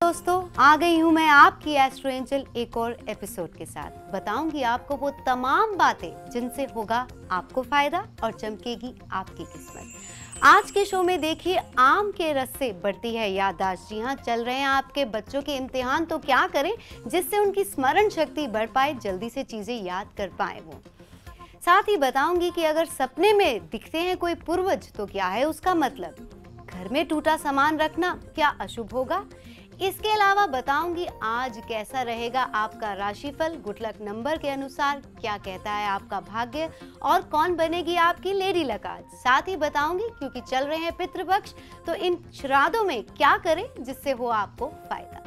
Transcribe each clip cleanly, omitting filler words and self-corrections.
दोस्तों, आ गई हूँ मैं आपकी एस्ट्रो एंजल एक और एपिसोड के साथ। बताऊंगी आपको वो तमाम बातें जिनसे होगा आपको फायदा और चमकेगी आपकी किस्मत। आज के शो में देखिए, आम के रस से बढ़ती है याददाश्त। जी हाँ, चल रहे हैं आपके बच्चों के इम्तिहान, तो क्या करें जिससे उनकी स्मरण शक्ति बढ़ पाए, जल्दी से चीजें याद कर पाए वो। साथ ही बताऊंगी कि अगर सपने में दिखते हैं कोई पूर्वज तो क्या है उसका मतलब। घर में टूटा सामान रखना क्या अशुभ होगा। इसके अलावा बताऊंगी आज कैसा रहेगा आपका राशिफल, गुड लक नंबर के अनुसार क्या कहता है आपका भाग्य और कौन बनेगी आपकी लेडी लक आज। साथ ही बताऊंगी क्योंकि चल रहे हैं पितृपक्ष, तो इन श्राद्धों में क्या करें जिससे हो आपको फायदा।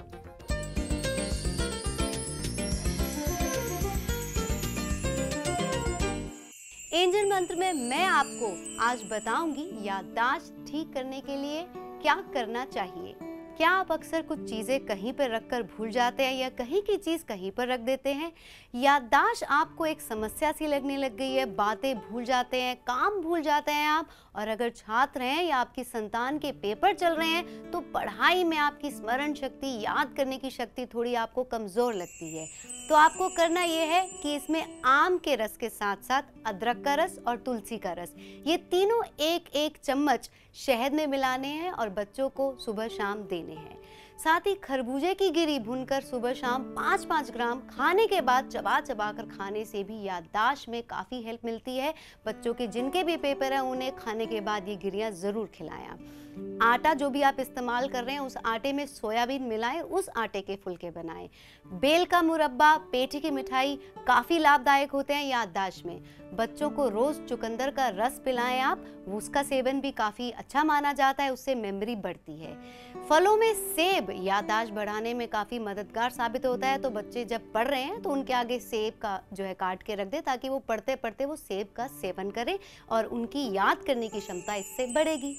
एंजल मंत्र में मैं आपको आज बताऊंगी याददाश्त ठीक करने के लिए क्या करना चाहिए। क्या आप अक्सर कुछ चीज़ें कहीं पर रखकर भूल जाते हैं या कहीं की चीज़ कहीं पर रख देते हैं। याददाश्त आपको एक समस्या सी लगने लग गई है, बातें भूल जाते हैं, काम भूल जाते हैं आप। और अगर छात्र हैं या आपकी संतान के पेपर चल रहे हैं तो पढ़ाई में आपकी स्मरण शक्ति, याद करने की शक्ति थोड़ी आपको कमज़ोर लगती है। तो आपको करना ये है कि इसमें आम के रस के साथ साथ अदरक का रस और तुलसी का रस, ये तीनों एक एक चम्मच शहद में मिलाने हैं और बच्चों को सुबह शाम देने हैं। साथ ही खरबूजे की गिरी भूनकर सुबह शाम 5-5 ग्राम खाने के बाद चबा चबा कर खाने से भी याददाश्त में काफ़ी हेल्प मिलती है। बच्चों के जिनके भी पेपर हैं उन्हें खाने के बाद ये गिरियाँ ज़रूर खिलाएं आप। आटा जो भी आप इस्तेमाल कर रहे हैं उस आटे में सोयाबीन मिलाएं, उस आटे के फुलके बनाएं। बेल का मुरब्बा, पेठी की मिठाई काफ़ी लाभदायक होते हैं याददाश्त में। बच्चों को रोज़ चुकंदर का रस पिलाएं आप, उसका सेवन भी काफ़ी अच्छा माना जाता है, उससे मेमोरी बढ़ती है। फलों में सेब याददाश्त बढ़ाने में काफ़ी मददगार साबित होता है, तो बच्चे जब पढ़ रहे हैं तो उनके आगे सेब का जो है काट के रख दें ताकि वो पढ़ते पढ़ते वो सेब का सेवन करें और उनकी याद करने की क्षमता इससे बढ़ेगी।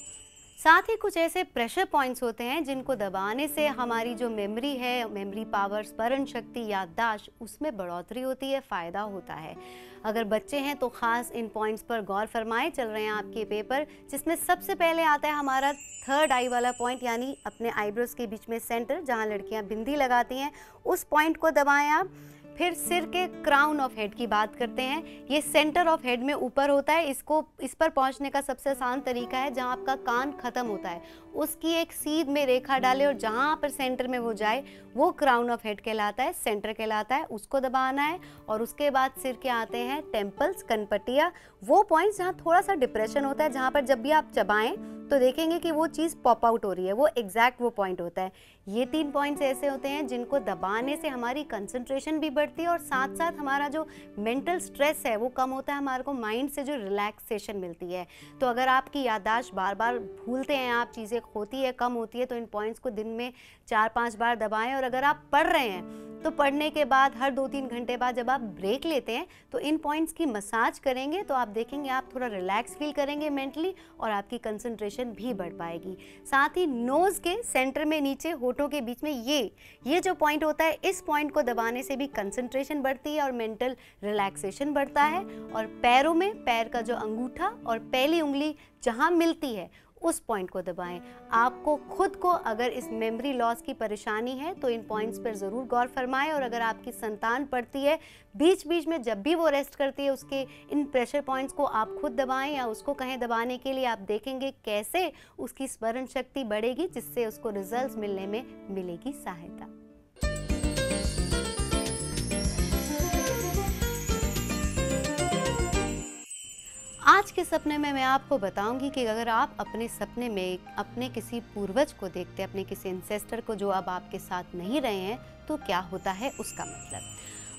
साथ ही कुछ ऐसे प्रेशर पॉइंट्स होते हैं जिनको दबाने से हमारी जो मेमोरी है, मेमोरी पावर, स्मरण शक्ति, याददाश्त, उसमें बढ़ोतरी होती है, फ़ायदा होता है। अगर बच्चे हैं तो ख़ास इन पॉइंट्स पर गौर फरमाएं। चल रहे हैं आपके पेपर, जिसमें सबसे पहले आता है हमारा थर्ड आई वाला पॉइंट, यानी अपने आईब्रोज के बीच में सेंटर, जहाँ लड़कियाँ बिंदी लगाती हैं, उस पॉइंट को दबाएं आप। फिर सिर के क्राउन ऑफ हेड की बात करते हैं, ये सेंटर ऑफ हेड में ऊपर होता है। इस पर पहुंचने का सबसे आसान तरीका है जहां आपका कान खत्म होता है उसकी एक सीध में रेखा डालें और जहां पर सेंटर में वो जाए वो क्राउन ऑफ हेड कहलाता है, सेंटर कहलाता है, उसको दबाना है। और उसके बाद सिर के आते हैं टेम्पल्स, कनपटिया, वो पॉइंट्स जहाँ थोड़ा सा डिप्रेशन होता है, जहाँ पर जब भी आप चबाएं तो देखेंगे कि वो चीज़ पॉप आउट हो रही है, वो एग्जैक्ट वो पॉइंट होता है। ये 3 पॉइंट्स ऐसे होते हैं जिनको दबाने से हमारी कंसंट्रेशन भी बढ़ती है और साथ साथ हमारा जो मेंटल स्ट्रेस है वो कम होता है, हमारे को माइंड से जो रिलैक्सेशन मिलती है। तो अगर आपकी याददाश्त बार बार भूलते हैं आप, चीज़ें होती है, कम होती है, तो इन पॉइंट्स को दिन में 4-5 बार दबाएं। और अगर आप पढ़ रहे हैं तो पढ़ने के बाद हर 2-3 घंटे बाद जब आप ब्रेक लेते हैं तो इन पॉइंट्स की मसाज करेंगे तो आप देखेंगे आप थोड़ा रिलैक्स फील करेंगे मेंटली और आपकी कंसंट्रेशन भी बढ़ पाएगी। साथ ही नोज़ के सेंटर में नीचे होठों के बीच में ये जो पॉइंट होता है, इस पॉइंट को दबाने से भी कंसंट्रेशन बढ़ती है और मेंटल रिलैक्सेशन बढ़ता है। और पैरों में पैर का जो अंगूठा और पहली उंगली जहाँ मिलती है उस पॉइंट को दबाएं। आपको खुद को अगर इस मेमोरी लॉस की परेशानी है तो इन पॉइंट्स पर ज़रूर गौर फरमाएं। और अगर आपकी संतान पढ़ती है, बीच बीच में जब भी वो रेस्ट करती है, उसके इन प्रेशर पॉइंट्स को आप खुद दबाएं या उसको कहें दबाने के लिए, आप देखेंगे कैसे उसकी स्मरण शक्ति बढ़ेगी, जिससे उसको रिजल्ट्स मिलने में मिलेगी सहायता। आज के सपने में मैं आपको बताऊंगी कि अगर आप अपने सपने में अपने किसी पूर्वज को देखते हैं, अपने किसी एंसेस्टर को जो अब आपके साथ नहीं रहे हैं, तो क्या होता है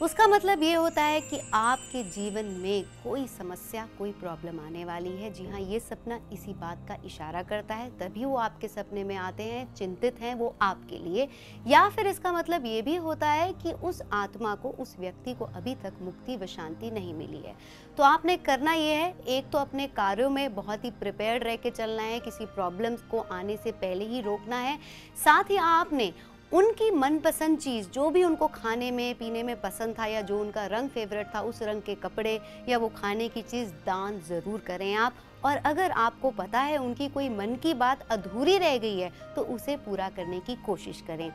उसका मतलब ये होता है कि आपके जीवन में कोई समस्या, कोई प्रॉब्लम आने वाली है। जी हाँ, ये सपना इसी बात का इशारा करता है, तभी वो आपके सपने में आते हैं, चिंतित हैं वो आपके लिए। या फिर इसका मतलब ये भी होता है कि उस आत्मा को, उस व्यक्ति को अभी तक मुक्ति व शांति नहीं मिली है। तो आपने करना ये है, एक तो अपने कार्यों में बहुत ही प्रिपेयर्ड रह के चलना है, किसी प्रॉब्लम्स को आने से पहले ही रोकना है। साथ ही आपने उनकी मनपसंद चीज़, जो भी उनको खाने में पीने में पसंद था या जो उनका रंग फेवरेट था, उस रंग के कपड़े या वो खाने की चीज़ दान ज़रूर करें आप। और अगर आपको पता है उनकी कोई मन की बात अधूरी रह गई है तो उसे पूरा करने की कोशिश करें।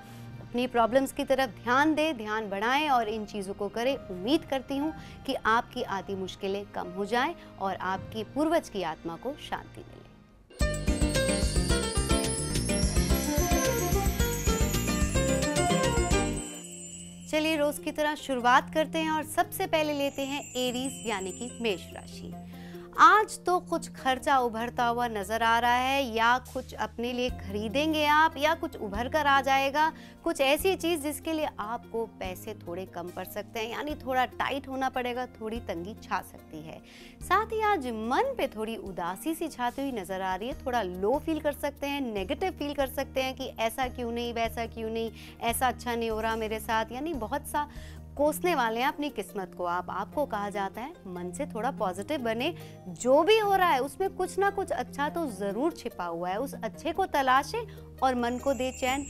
अपनी प्रॉब्लम्स की तरफ ध्यान दें, ध्यान बढ़ाएं और इन चीज़ों को करें। उम्मीद करती हूँ कि आपकी आती मुश्किलें कम हो जाएं और आपकी पूर्वज की आत्मा को शांति मिले। चलिए रोज की तरह शुरुआत करते हैं और सबसे पहले लेते हैं एरीज यानी कि मेष राशि। आज तो कुछ खर्चा उभरता हुआ नजर आ रहा है, या कुछ अपने लिए खरीदेंगे आप, या कुछ उभर कर आ जाएगा, कुछ ऐसी चीज जिसके लिए आपको पैसे थोड़े कम पड़ सकते हैं, यानी थोड़ा टाइट होना पड़ेगा, थोड़ी तंगी छा सकती है। साथ ही आज मन पे थोड़ी उदासी सी छाती हुई नजर आ रही है, थोड़ा लो फील कर सकते हैं, नेगेटिव फील कर सकते हैं कि ऐसा क्यों नहीं, वैसा क्यों नहीं, ऐसा अच्छा नहीं हो रहा मेरे साथ, यानी बहुत सा कोसने वाले हैं अपनी किस्मत को आप। आपको कहा जाता है मन से थोड़ा पॉजिटिव बने, जो भी हो रहा है उसमें कुछ ना कुछ अच्छा तो जरूर छिपा हुआ है, उस अच्छे को तलाशे और मन को दे चैन।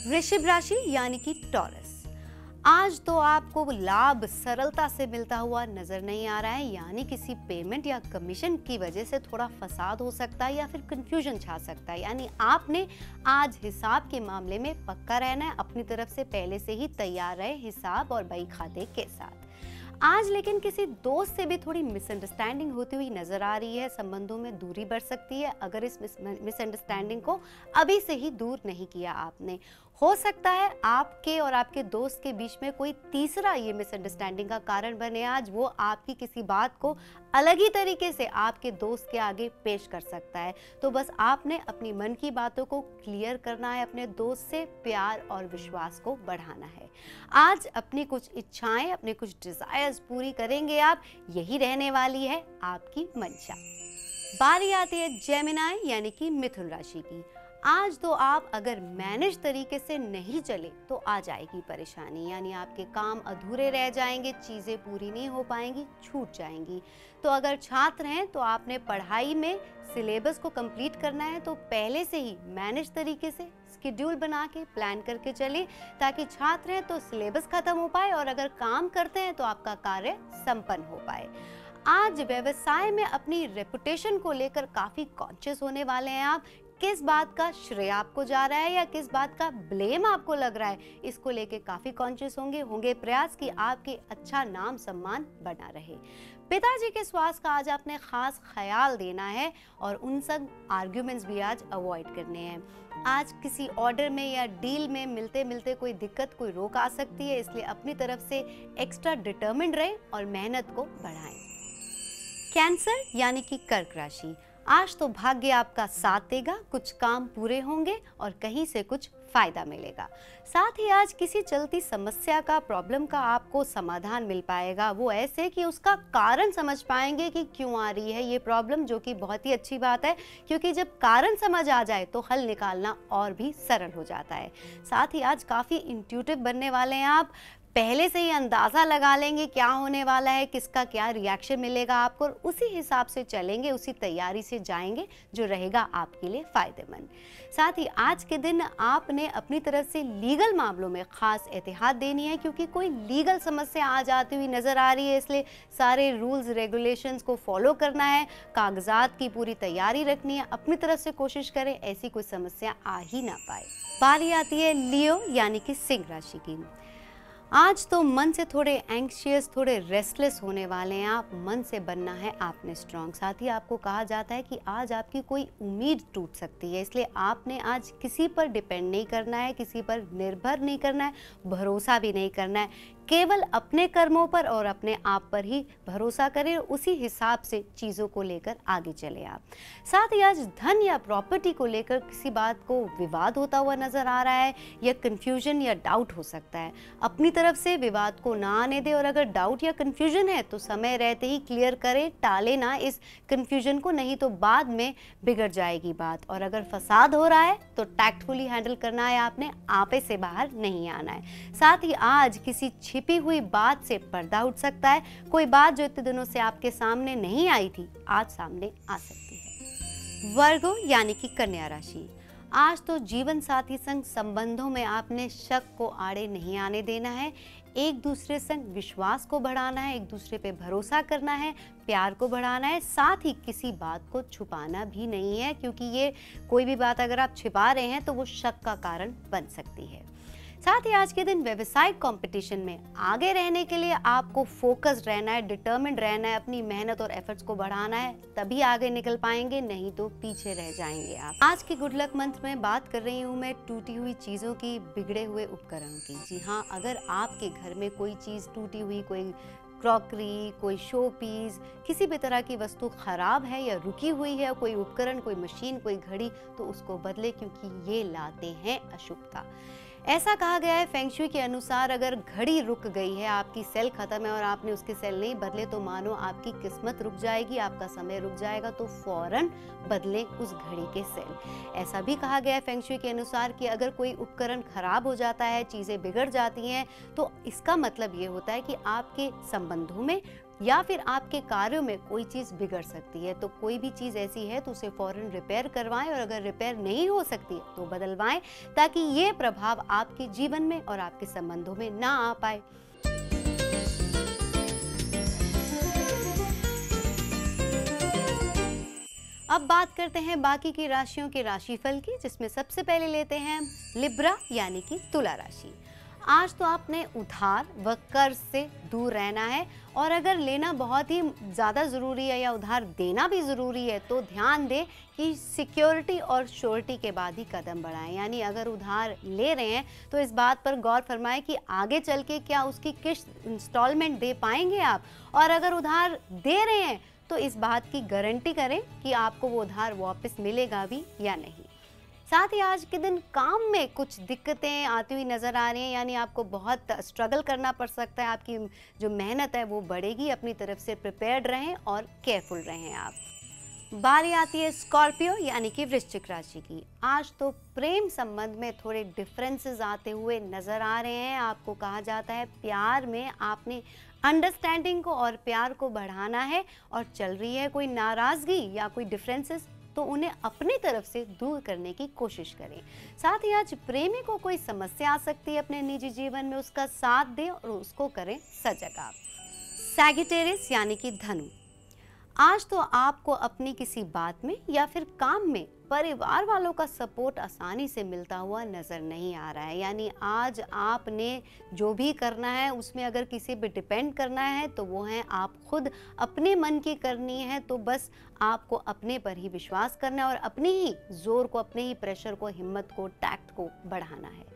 वृषभ राशि यानी कि टॉरस, आज तो आपको लाभ सरलता से मिलता हुआ नजर नहीं आ रहा है, यानी किसी पेमेंट या कमीशन की वजह से थोड़ा फसाद हो सकता है या फिर कंफ्यूजन छा सकता है, यानी आपने आज हिसाब के मामले में पक्का रहना है, अपनी तरफ से पहले से ही तैयार रहे हिसाब और बही खाते के साथ। आज लेकिन किसी दोस्त से भी थोड़ी मिसअंडरस्टैंडिंग होती हुई नजर आ रही है, संबंधों में दूरी बढ़ सकती है अगर इस मिसअंडरस्टैंडिंग को अभी से ही दूर नहीं किया आपने। हो सकता है आपके और आपके दोस्त के बीच में कोई तीसरा ये मिसअंडरस्टैंडिंग का कारण बने आज, वो आपकी किसी बात को अलग ही तरीके से आपके दोस्त के आगे पेश कर सकता है। तो बस आपने अपनी मन की बातों को क्लियर करना है, अपने दोस्त से प्यार और विश्वास को बढ़ाना है। आज अपनी कुछ इच्छाएं, अपने कुछ डिजायर्स पूरी करेंगे आप, यही रहने वाली है आपकी मंशा। बारी आती है जेमिनाई यानी कि मिथुन राशि की। आज तो आप अगर मैनेज तरीके से नहीं चले तो आ जाएगी परेशानी, यानी आपके काम अधूरे रह जाएंगे, चीज़ें पूरी नहीं हो पाएंगी, छूट जाएंगी। तो अगर छात्र हैं तो आपने पढ़ाई में सिलेबस को कंप्लीट करना है, तो पहले से ही मैनेज तरीके से शेड्यूल बना के प्लान करके चले, ताकि छात्र हैं तो सिलेबस खत्म हो पाए और अगर काम करते हैं तो आपका कार्य संपन्न हो पाए। आज व्यवसाय में अपनी रेपुटेशन को लेकर काफ़ी कॉन्शियस होने वाले हैं आप। किस बात का श्रेय आपको जा रहा है या किस बात का ब्लेम आपको लग रहा है, इसको लेके काफी कॉन्शियस होंगे प्रयास कि आपके अच्छा नाम सम्मान बना रहे। पिताजी के स्वास्थ्य का आज आपने खास ख्याल देना है और उन सब आर्ग्यूमेंट्स भी आज अवॉइड करने हैं। आज किसी ऑर्डर में या डील में मिलते मिलते कोई दिक्कत, कोई रोक आ सकती है, इसलिए अपनी तरफ से एक्स्ट्रा डिटर्मिन्ड रहें और मेहनत को बढ़ाएं। कैंसर यानी कि कर्क राशि, आज तो भाग्य आपका साथ देगा, कुछ काम पूरे होंगे और कहीं से कुछ फायदा मिलेगा। साथ ही आज किसी चलती समस्या का, प्रॉब्लम का आपको समाधान मिल पाएगा, वो ऐसे कि उसका कारण समझ पाएंगे कि क्यों आ रही है ये प्रॉब्लम, जो कि बहुत ही अच्छी बात है, क्योंकि जब कारण समझ आ जाए तो हल निकालना और भी सरल हो जाता है। साथ ही आज काफ़ी इंट्यूटिव बनने वाले हैं आप, पहले से ही अंदाज़ा लगा लेंगे क्या होने वाला है, किसका क्या रिएक्शन मिलेगा आपको, और उसी हिसाब से चलेंगे, उसी तैयारी से जाएंगे जो रहेगा आपके लिए फ़ायदेमंद। साथ ही आज के दिन आपने अपनी तरफ से लीगल मामलों में ख़ास एहतियात देनी है, क्योंकि कोई लीगल समस्या आ जाती हुई नज़र आ रही है, इसलिए सारे रूल्स रेगुलेशंस को फॉलो करना है, कागजात की पूरी तैयारी रखनी है, अपनी तरफ से कोशिश करें ऐसी कोई समस्या आ ही ना पाए। बारी आती है लियो यानी कि सिंह राशि की। आज तो मन से थोड़े एंग्शियस, थोड़े रेस्टलेस होने वाले हैं आप, मन से बनना है आपने स्ट्रांग। साथ ही आपको कहा जाता है कि आज आपकी कोई उम्मीद टूट सकती है, इसलिए आपने आज किसी पर डिपेंड नहीं करना है, किसी पर निर्भर नहीं करना है, भरोसा भी नहीं करना है, केवल अपने कर्मों पर और अपने आप पर ही भरोसा करें, उसी हिसाब से चीज़ों को लेकर आगे चले आप। साथ ही आज धन या प्रॉपर्टी को लेकर किसी बात को विवाद होता हुआ नजर आ रहा है, या कन्फ्यूजन या डाउट हो सकता है, अपनी तरफ से विवाद को ना आने दे, और अगर डाउट या कन्फ्यूजन है तो समय रहते ही क्लियर करें, टाले ना इस कन्फ्यूजन को, नहीं तो बाद में बिगड़ जाएगी बात। और अगर फसाद हो रहा है तो टैक्टफुली हैंडल करना है आपने, आपे से बाहर नहीं आना है। साथ ही आज किसी छिपी हुई बात से पर्दा उठ सकता है, कोई बात जो इतने दिनों से आपके सामने नहीं आई थी आज सामने आ सकती है। वर्गो यानी कि कन्या राशि, आज तो जीवन साथी संग संबंधों में आपने शक को आड़े नहीं आने देना है, एक दूसरे संग विश्वास को बढ़ाना है, एक दूसरे पे भरोसा करना है, प्यार को बढ़ाना है। साथ ही किसी बात को छुपाना भी नहीं है, क्योंकि ये कोई भी बात अगर आप छिपा रहे हैं तो वो शक का कारण बन सकती है। साथ ही आज के दिन व्यवसायिक कंपटीशन में आगे रहने के लिए आपको फोकस्ड रहना है, डिटर्मिन्ड रहना है, अपनी मेहनत और एफर्ट्स को बढ़ाना है, तभी आगे निकल पाएंगे, नहीं तो पीछे रह जाएंगे आप। आज की गुड लक मंथ में बात कर रही हूँ मैं टूटी हुई चीजों की, बिगड़े हुए उपकरणों की। जी हाँ, अगर आपके घर में कोई चीज टूटी हुई, कोई क्रॉकरी, कोई शो पीस, किसी भी तरह की वस्तु खराब है या रुकी हुई है, कोई उपकरण, कोई मशीन, कोई घड़ी, तो उसको बदले, क्योंकि ये लाते हैं अशुभता। ऐसा कहा गया है फेंग शुई के अनुसार, अगर घड़ी रुक गई है, आपकी सेल खत्म है और आपने उसके सेल नहीं बदले, तो मानो आपकी किस्मत रुक जाएगी, आपका समय रुक जाएगा, तो फौरन बदलें उस घड़ी के सेल। ऐसा भी कहा गया है फेंग शुई के अनुसार कि अगर कोई उपकरण खराब हो जाता है, चीजें बिगड़ जाती हैं, तो इसका मतलब ये होता है कि आपके संबंधों में या फिर आपके कार्यों में कोई चीज बिगड़ सकती है। तो कोई भी चीज ऐसी है तो उसे फौरन रिपेयर करवाएं, और अगर रिपेयर नहीं हो सकती तो बदलवाएं, ताकि ये प्रभाव आपके जीवन में और आपके संबंधों में ना आ पाए। अब बात करते हैं बाकी की राशियों के राशिफल की, जिसमें सबसे पहले लेते हैं लिब्रा यानी कि तुला राशि। आज तो आपने उधार व कर्ज से दूर रहना है, और अगर लेना बहुत ही ज़्यादा ज़रूरी है या उधार देना भी ज़रूरी है, तो ध्यान दें कि सिक्योरिटी और श्योरिटी के बाद ही कदम बढ़ाएं। यानी अगर उधार ले रहे हैं तो इस बात पर गौर फरमाएं कि आगे चल के क्या उसकी किस्त इंस्टॉलमेंट दे पाएंगे आप, और अगर उधार दे रहे हैं तो इस बात की गारंटी करें कि आपको वो उधार वापस मिलेगा भी या नहीं। साथ ही आज के दिन काम में कुछ दिक्कतें आती हुई नज़र आ रही हैं, यानी आपको बहुत स्ट्रगल करना पड़ सकता है, आपकी जो मेहनत है वो बढ़ेगी। अपनी तरफ से प्रिपेयर्ड रहें और केयरफुल रहें आप। बारी आती है स्कॉर्पियो यानी कि वृश्चिक राशि की। आज तो प्रेम संबंध में थोड़े डिफरेंसेस आते हुए नज़र आ रहे हैं। आपको कहा जाता है प्यार में आपने अंडरस्टैंडिंग को और प्यार को बढ़ाना है, और चल रही है कोई नाराज़गी या कोई डिफरेंसेस, तो उन्हें अपनी तरफ से दूर करने की कोशिश करें। साथ ही आज प्रेमी को कोई समस्या आ सकती है अपने निजी जीवन में, उसका साथ दें और उसको करें सजग आप। सैगिटेरियस यानी कि धनु। आज तो आपको अपनी किसी बात में या फिर काम में परिवार वालों का सपोर्ट आसानी से मिलता हुआ नज़र नहीं आ रहा है। यानी आज आपने जो भी करना है उसमें अगर किसी पे डिपेंड करना है तो वो है आप खुद, अपने मन की करनी है तो बस आपको अपने पर ही विश्वास करना है और अपनी ही जोर को, अपने ही प्रेशर को, हिम्मत को, टैक्ट को बढ़ाना है।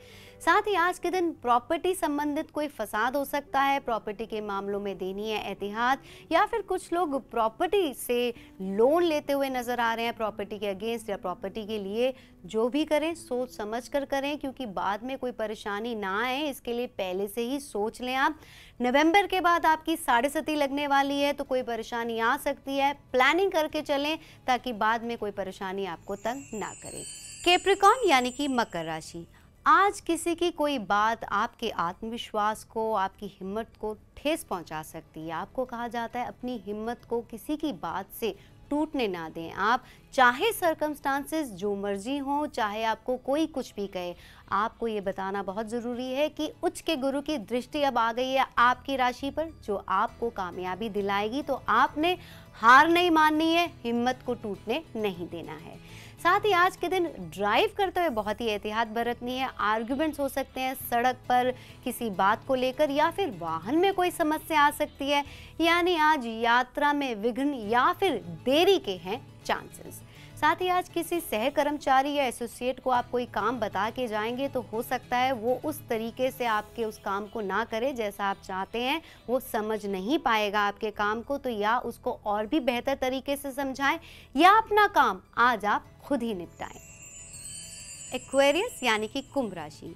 साथ ही आज के दिन प्रॉपर्टी संबंधित कोई फसाद हो सकता है, प्रॉपर्टी के मामलों में देनी है एहतियात, या फिर कुछ लोग प्रॉपर्टी से लोन लेते हुए नजर आ रहे हैं प्रॉपर्टी के अगेंस्ट या प्रॉपर्टी के लिए। जो भी करें सोच समझ कर करें, क्योंकि बाद में कोई परेशानी ना आए, इसके लिए पहले से ही सोच लें आप। नवंबर के बाद आपकी साढ़े सती लगने वाली है तो कोई परेशानी आ सकती है, प्लानिंग करके चलें ताकि बाद में कोई परेशानी आपको तंग ना करे। कैप्रिकॉर्न यानी कि मकर राशि। आज किसी की कोई बात आपके आत्मविश्वास को, आपकी हिम्मत को ठेस पहुंचा सकती है। आपको कहा जाता है अपनी हिम्मत को किसी की बात से टूटने ना दें आप, चाहे सर्कमस्टांसेस जो मर्जी हो, चाहे आपको कोई कुछ भी कहे। आपको ये बताना बहुत ज़रूरी है कि उच्च के गुरु की दृष्टि अब आ गई है आपकी राशि पर, जो आपको कामयाबी दिलाएगी। तो आपने हार नहीं माननी है, हिम्मत को टूटने नहीं देना है। साथ ही आज के दिन ड्राइव करते हुए बहुत ही एहतियात बरतनी है। आर्ग्यूमेंट्स हो सकते हैं सड़क पर किसी बात को लेकर, या फिर वाहन में कोई समस्या आ सकती है। यानी आज यात्रा में विघ्न या फिर देरी के हैं चांसेस। साथ ही आज किसी सह कर्मचारी या एसोसिएट को आप कोई काम बता के जाएंगे तो हो सकता है वो उस तरीके से आपके उस काम को ना करे जैसा आप चाहते हैं, वो समझ नहीं पाएगा आपके काम को। तो या उसको और भी बेहतर तरीके से समझाएं, या अपना काम आज आप खुद ही निपटाएं। एक्वेरियस यानी कि कुंभ राशि।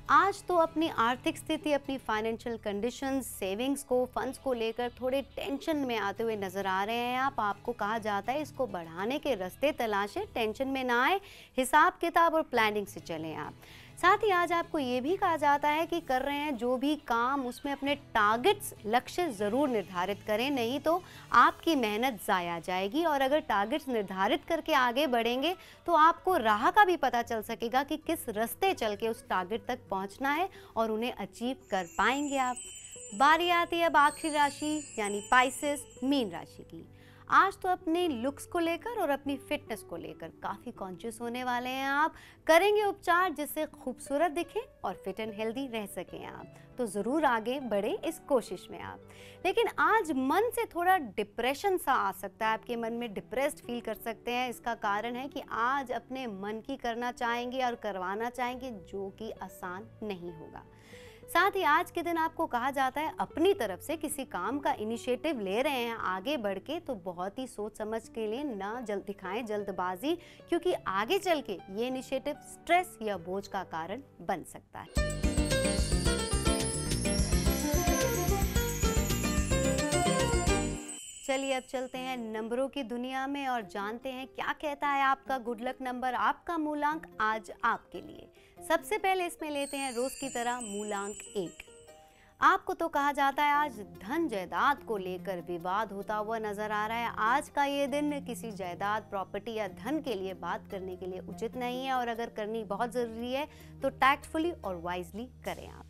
आज तो अपनी आर्थिक स्थिति, अपनी फाइनेंशियल कंडीशंस, सेविंग्स को, फंड्स को लेकर थोड़े टेंशन में आते हुए नजर आ रहे हैं आप। आपको कहा जाता है इसको बढ़ाने के रास्ते तलाशें, टेंशन में ना आए, हिसाब किताब और प्लानिंग से चलें आप। साथ ही आज आपको ये भी कहा जाता है कि कर रहे हैं जो भी काम उसमें अपने टारगेट्स, लक्ष्य ज़रूर निर्धारित करें, नहीं तो आपकी मेहनत ज़ाया जाएगी। और अगर टारगेट्स निर्धारित करके आगे बढ़ेंगे तो आपको राह का भी पता चल सकेगा कि किस रास्ते चल के उस टारगेट तक पहुंचना है और उन्हें अचीव कर पाएंगे आप। बारी आती है अब आखिरी राशि यानी पाइसेस, मीन राशि की। आज तो अपने लुक्स को लेकर और अपनी फिटनेस को लेकर काफ़ी कॉन्शियस होने वाले हैं आप। करेंगे उपचार जिससे खूबसूरत दिखें और फिट एंड हेल्दी रह सकें आप, तो ज़रूर आगे बढ़ें इस कोशिश में आप। लेकिन आज मन से थोड़ा डिप्रेशन सा आ सकता है, आपके मन में डिप्रेस्ड फील कर सकते हैं। इसका कारण है कि आज अपने मन की करना चाहेंगे और करवाना चाहेंगे, जो कि आसान नहीं होगा। साथ ही आज के दिन आपको कहा जाता है अपनी तरफ से किसी काम का इनिशिएटिव ले रहे हैं आगे बढ़ के, तो बहुत ही सोच समझ के लिए ना दिखाएं जल्दबाजी, क्योंकि आगे चल के ये इनिशिएटिव स्ट्रेस या बोझ का कारण बन सकता है। चलिए अब चलते हैं नंबरों की दुनिया में और जानते हैं क्या कहता है आपका गुड लक नंबर, आपका मूलांक आज आपके लिए। सबसे पहले इसमें लेते हैं रोज की तरह मूलांक 1। आपको तो कहा जाता है आज धन जायदाद को लेकर विवाद होता हुआ नजर आ रहा है। आज का ये दिन किसी जायदाद, प्रॉपर्टी या धन के लिए बात करने के लिए उचित नहीं है, और अगर करनी बहुत जरूरी है तो टैक्टफुली और वाइजली करें आप।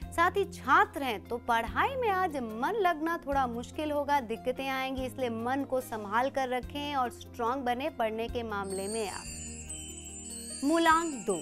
साथ ही छात्र हैं तो पढ़ाई में आज मन लगना थोड़ा मुश्किल होगा, दिक्कतें आएंगी, इसलिए मन को संभाल कर रखें और स्ट्रांग बने पढ़ने के मामले में आप। मूलांक 2।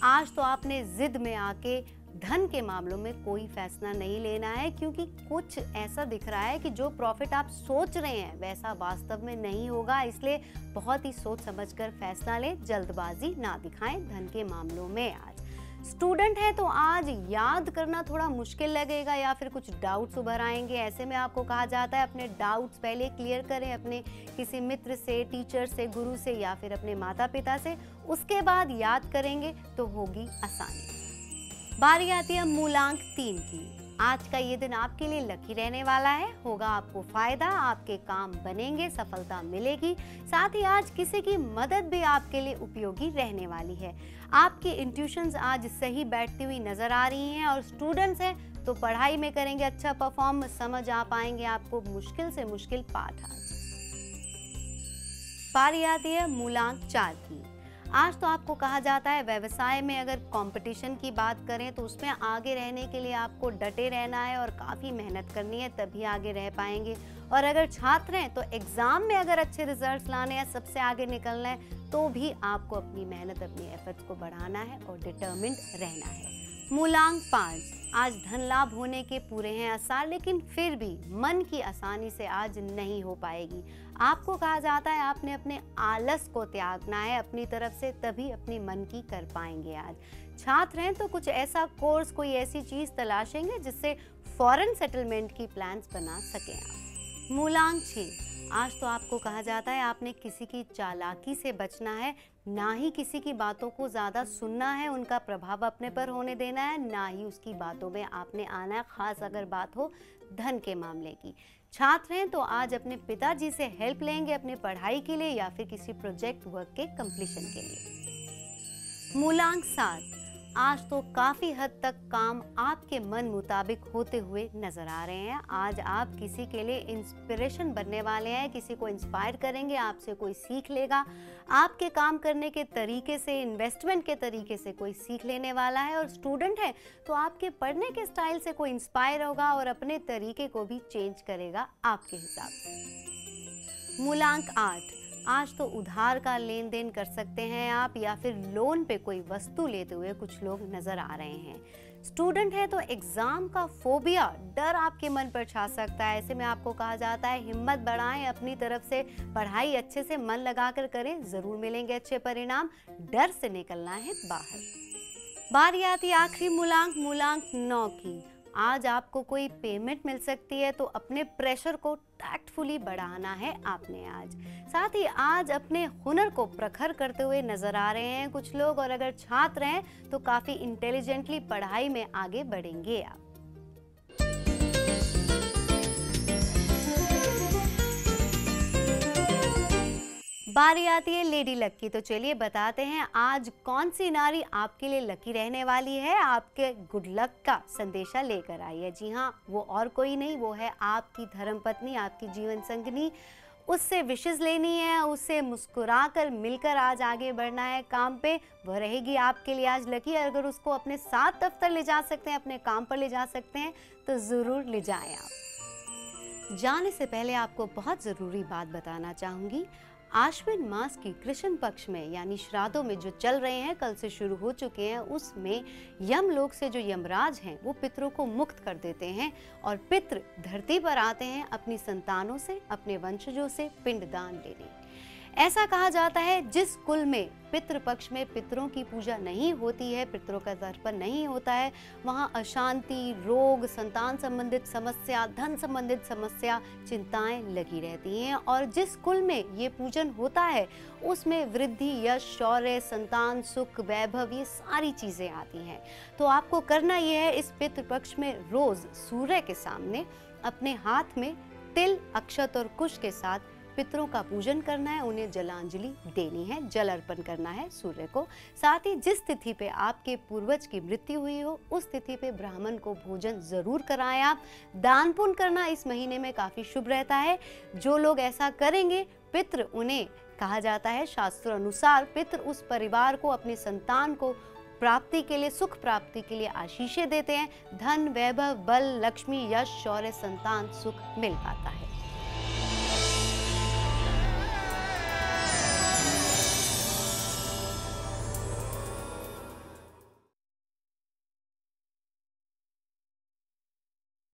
आज तो आपने जिद में आके धन के मामलों में कोई फैसला नहीं लेना है, क्योंकि कुछ ऐसा दिख रहा है कि जो प्रॉफिट आप सोच रहे हैं वैसा वास्तव में नहीं होगा, इसलिए बहुत ही सोच समझकर फैसला लें, जल्दबाजी ना दिखाएं धन के मामलों में आज। स्टूडेंट है तो आज याद करना थोड़ा मुश्किल लगेगा या फिर कुछ डाउट्स उभर आएंगे। ऐसे में आपको कहा जाता है अपने डाउट्स पहले क्लियर करें अपने किसी मित्र से, टीचर से, गुरु से या फिर अपने माता पिता से, उसके बाद याद करेंगे तो होगी आसानी। बारी आती है मूलांक 3 की। आज का ये दिन आपके लिए लकी रहने वाला है, होगा आपको फायदा, आपके काम बनेंगे, सफलता मिलेगी। साथ ही आज किसी की मदद भी आपके लिए उपयोगी रहने वाली है। आपकी इंट्यूशंस आज सही बैठती हुई नजर आ रही हैं, और स्टूडेंट्स हैं तो पढ़ाई में करेंगे अच्छा परफॉर्म, समझ आ पाएंगे आपको मुश्किल से मुश्किल पाठ आज। बारी आती है मूलांक 4 की। आज तो आपको कहा जाता है व्यवसाय में अगर कंपटीशन की बात करें तो उसमें आगे रहने के लिए आपको डटे रहना है और काफ़ी मेहनत करनी है, तभी आगे रह पाएंगे। और अगर छात्र हैं तो एग्ज़ाम में अगर अच्छे रिजल्ट्स लाने हैं, सबसे आगे निकलना है, तो भी आपको अपनी मेहनत, अपनी एफर्ट्स को बढ़ाना है और डिटर्मिन्ड रहना है। मूलांक 5। आज धन लाभ होने के पूरे हैं आसार, लेकिन फिर भी मन की आसानी से आज नहीं हो पाएगी। आपको कहा जाता है आपने अपने आलस को त्यागना है अपनी तरफ से, तभी अपनी मन की कर पाएंगे आज। छात्र हैं तो कुछ ऐसा कोर्स, कोई ऐसी चीज तलाशेंगे जिससे फॉरेन सेटलमेंट की प्लान्स बना सकें आप। मूलांक 6। आज तो आपको कहा जाता है आपने किसी की चालाकी से बचना है, ना ही किसी की बातों को ज़्यादा सुनना है, उनका प्रभाव अपने पर होने देना है, ना ही उसकी बातों में आपने आना है, खास अगर बात हो धन के मामले की। छात्र हैं तो आज अपने पिताजी से हेल्प लेंगे अपनी पढ़ाई के लिए या फिर किसी प्रोजेक्ट वर्क के कंप्लीशन के लिए। मूलांक 7। आज तो काफ़ी हद तक काम आपके मन मुताबिक होते हुए नजर आ रहे हैं। आज आप किसी के लिए इंस्पिरेशन बनने वाले हैं, किसी को इंस्पायर करेंगे, आपसे कोई सीख लेगा, आपके काम करने के तरीके से, इन्वेस्टमेंट के तरीके से कोई सीख लेने वाला है। और स्टूडेंट है तो आपके पढ़ने के स्टाइल से कोई इंस्पायर होगा और अपने तरीके को भी चेंज करेगा आपके हिसाब से। मूलांक 8। आज तो उधार का लेन देन कर सकते हैं आप, या फिर लोन पे कोई वस्तु लेते हुए कुछ लोग नजर आ रहे हैं। स्टूडेंट है तो एग्जाम का फोबिया, डर आपके मन पर छा सकता है। ऐसे में आपको कहा जाता है हिम्मत बढ़ाएं, अपनी तरफ से पढ़ाई अच्छे से मन लगाकर करें, जरूर मिलेंगे अच्छे परिणाम, डर से निकलना है बाहर। बारी आती है आखिरी मूलांक, मूलांक 9 की। आज आपको कोई पेमेंट मिल सकती है तो अपने प्रेशर को टैक्टफुली बढ़ाना है आपने आज। साथ ही आज अपने हुनर को प्रखर करते हुए नजर आ रहे हैं कुछ लोग, और अगर छात्र हैं तो काफी इंटेलिजेंटली पढ़ाई में आगे बढ़ेंगे आप। बारी आती है लेडी लक की। तो चलिए बताते हैं आज कौन सी नारी आपके लिए लकी रहने वाली है, आपके गुड लक का संदेशा लेकर आई है। जी हाँ, वो और कोई नहीं, वो है आपकी धर्मपत्नी, आपकी जीवन संगिनी। उससे विशेष लेनी है, उससे मुस्कुराकर मिलकर आज आगे बढ़ना है काम पे, वह रहेगी आपके लिए आज लकी। अगर उसको अपने साथ दफ्तर ले जा सकते हैं, अपने काम पर ले जा सकते हैं तो ज़रूर ले जाएं आप। जाने से पहले आपको बहुत ज़रूरी बात बताना चाहूँगी। आश्विन मास की कृष्ण पक्ष में यानी श्राद्धों में जो चल रहे हैं, कल से शुरू हो चुके हैं, उसमें यमलोक से जो यमराज हैं वो पितरों को मुक्त कर देते हैं और पितृ धरती पर आते हैं अपनी संतानों से, अपने वंशजों से पिंडदान लेने। ऐसा कहा जाता है जिस कुल में पितृपक्ष में पितरों की पूजा नहीं होती है, पितरों का तर्पण नहीं होता है, वहाँ अशांति, रोग, संतान संबंधित समस्या, धन संबंधित समस्या, चिंताएं लगी रहती हैं। और जिस कुल में ये पूजन होता है उसमें वृद्धि, यश, शौर्य, संतान, सुख, वैभव, ये सारी चीज़ें आती हैं। तो आपको करना ये है, इस पितृपक्ष में रोज़ सूर्य के सामने अपने हाथ में तिल, अक्षत और कुश के साथ पितरों का पूजन करना है, उन्हें जलांजलि देनी है, जल अर्पण करना है सूर्य को। साथ ही जिस तिथि पे आपके पूर्वज की मृत्यु हुई हो उस तिथि पे ब्राह्मण को भोजन जरूर कराएं। आप दान पुण्य करना इस महीने में काफी शुभ रहता है। जो लोग ऐसा करेंगे, पितृ उन्हें कहा जाता है शास्त्रों अनुसार, पितृ उस परिवार को, अपनी संतान को प्राप्ति के लिए, सुख प्राप्ति के लिए आशीषें देते हैं। धन, वैभव, बल, लक्ष्मी, यश, शौर्य, संतान, सुख मिल पाता है।